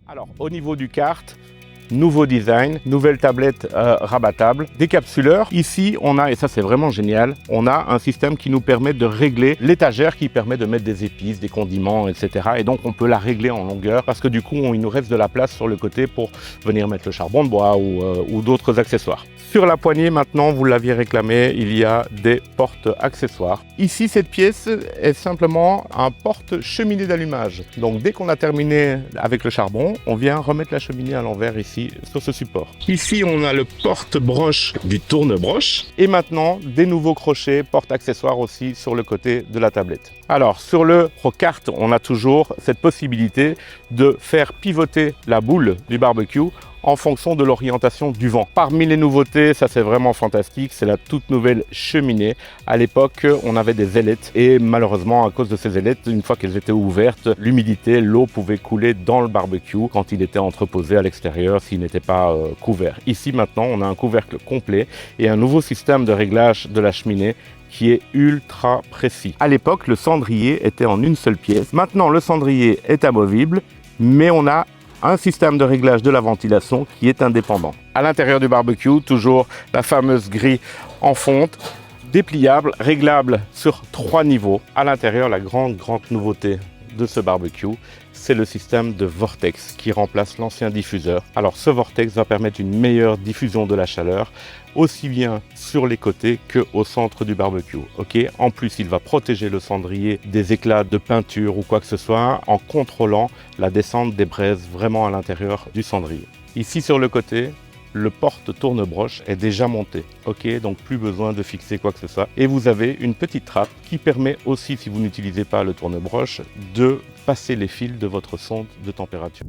Alors, au niveau du kart, nouveau design, nouvelle tablette rabattable, décapsuleur. Ici, on a, et ça c'est vraiment génial, on a un système qui nous permet de régler l'étagère qui permet de mettre des épices, des condiments, etc. Et donc, on peut la régler en longueur parce que du coup, il nous reste de la place sur le côté pour venir mettre le charbon de bois ou d'autres accessoires. Sur la poignée, maintenant, vous l'aviez réclamé, il y a des portes accessoires. Ici, cette pièce est simplement un porte-cheminée d'allumage. Donc, dès qu'on a terminé avec le charbon, on vient remettre la cheminée à l'envers ici, sur ce support. Ici, on a le porte-broche du tourne-broche. Et maintenant, des nouveaux crochets, porte-accessoires aussi sur le côté de la tablette. Alors, sur le ProKart, on a toujours cette possibilité de faire pivoter la boule du barbecue en fonction de l'orientation du vent. Parmi les nouveautés, ça c'est vraiment fantastique, c'est la toute nouvelle cheminée. À l'époque, on avait des ailettes et malheureusement, à cause de ces ailettes, une fois qu'elles étaient ouvertes, l'humidité, l'eau pouvait couler dans le barbecue quand il était entreposé à l'extérieur, s'il n'était pas couvert. Ici maintenant, on a un couvercle complet et un nouveau système de réglage de la cheminée qui est ultra précis. À l'époque, le cendrier était en une seule pièce. Maintenant, le cendrier est amovible, mais on a un système de réglage de la ventilation qui est indépendant. À l'intérieur du barbecue, toujours la fameuse grille en fonte, dépliable, réglable sur 3 niveaux. À l'intérieur, la grande nouveauté de ce barbecue, c'est le système de vortex qui remplace l'ancien diffuseur. Alors ce vortex va permettre une meilleure diffusion de la chaleur, aussi bien sur les côtés qu'au centre du barbecue. En plus, il va protéger le cendrier des éclats de peinture ou quoi que ce soit en contrôlant la descente des braises vraiment à l'intérieur du cendrier. Ici sur le côté, le porte-tourne-broche est déjà monté, donc plus besoin de fixer quoi que ce soit. Et vous avez une petite trappe qui permet aussi, si vous n'utilisez pas le tourne-broche, de passer les fils de votre sonde de température.